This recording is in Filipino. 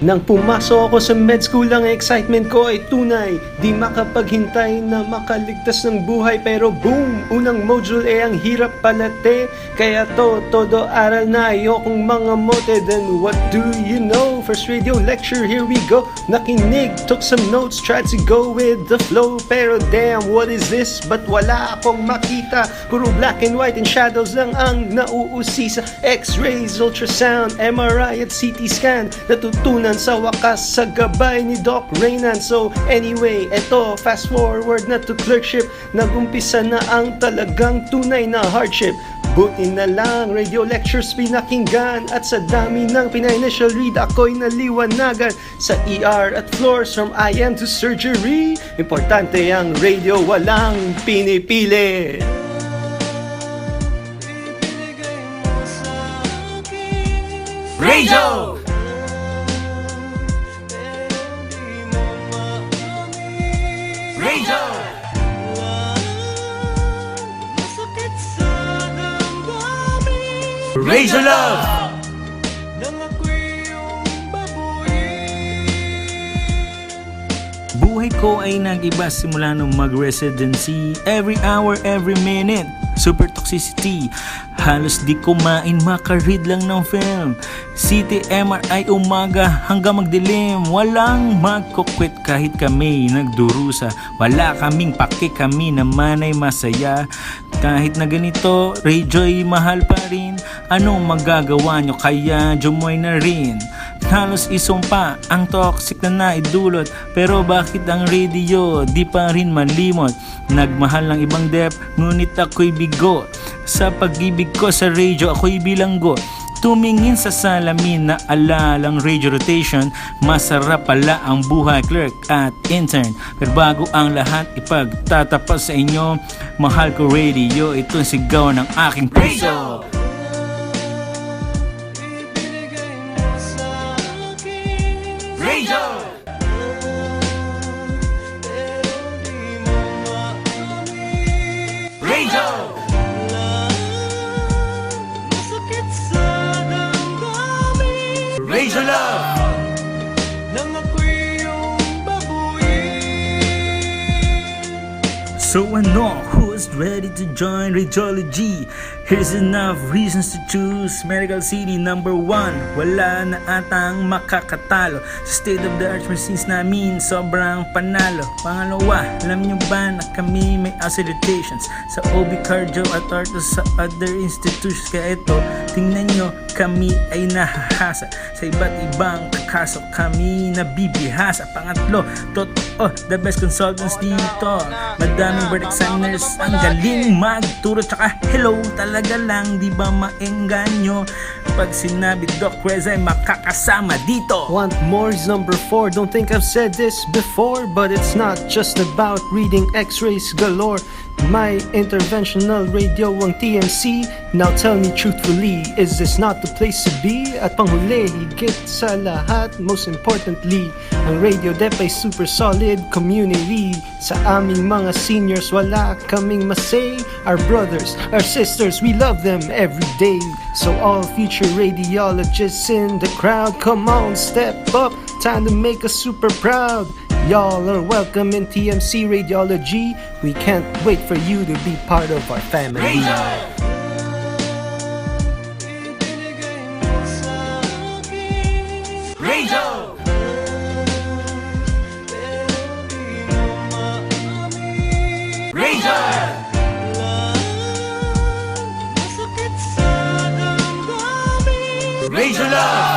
Nang pumasok ako sa med school, ang excitement ko ay tunay. Di makapaghintay na makaligtas ng buhay. Pero boom, unang module ang hirap palate. Kaya todo aral na, ayokong mga mote. Then what do you know? First radio lecture, here we go. Nakinig, took some notes, tried to go with the flow. Pero damn, what is this? Ba't wala akong makita? Puro black and white and shadows lang ang nauusisa. X-rays, ultrasound, MRI at CT scan. Natutunan sa wakas sa gabay ni Doc Reynan. So anyway, eto, fast forward na to clerkship. Nagumpisa na ang talagang tunay na hardship. Buti na lang, radio lectures pinakinggan. At sa dami ng pinay-initial read, ako'y naliwanagan. Sa ER at floors, from IM to surgery. Importante ang radio, walang pinipili. Radio! Radio! Radio Love! Buhay ko ay nag-iba simula nung mag-residency. Every hour, every minute, super toxicity. Halos di kumain, makaread lang ng film. CT, MRI, umaga hanggang magdilim. Walang magkukwit kahit kami nagdurusa. Wala kaming paki, kami naman ay masaya. Kahit na ganito, radio'y mahal pa rin. Anong magagawa nyo, kaya jumoy na rin. Halos isumpa ang toxic na naidulot. Pero bakit ang radio di pa rin malimot? Nagmahal ng ibang dep, ngunit ako'y bigo. Sa pag-ibig ko sa radio, ako'y bilanggo. Tumingin sa salamin na alalang radio rotation. Masarap pala ang buhay clerk at intern. Pero bago ang lahat, ipagtatapas sa inyo, mahal ko radio, ito'y sigaw ng aking puso. Radio! Radio! Radio Love! So ano, who's ready to join radiology? Here's enough reasons to choose Medical City number 1. Wala na atang makakatalo. Sa state-of-the-art machines namin, sobrang panalo. Pangalawa, alam nyo ba na kami may accreditations sa OB, Cardio at Ortho sa other institutions? Kaya ito, tingnan nyo, kami ay nahahasa. Sa iba't ibang kaso kami nabibihasa. Pangatlo, totoo, the best consultants dito. Madaming birth examiners, ang galing magturo. Tsaka hello, talaga lang, di ba maengganyo? Pag sinabi Doc Rez ay makakasama dito. Want more is number 4. Don't think I've said this before, but it's not just about reading x-rays galore. My interventional radio ang TMC. Now tell me truthfully, is this not the place to be? At panghuli, higit sa lahat, most importantly, ang radio dep ay super solid community. Sa aming mga seniors, wala kaming masay. Our brothers, our sisters, we love them every day. So all future radiologists in the crowd, come on, step up, time to make us super proud. Y'all are welcome in TMC Radiology. We can't wait for you to be part of our family. Radio! Radio! Radio Love!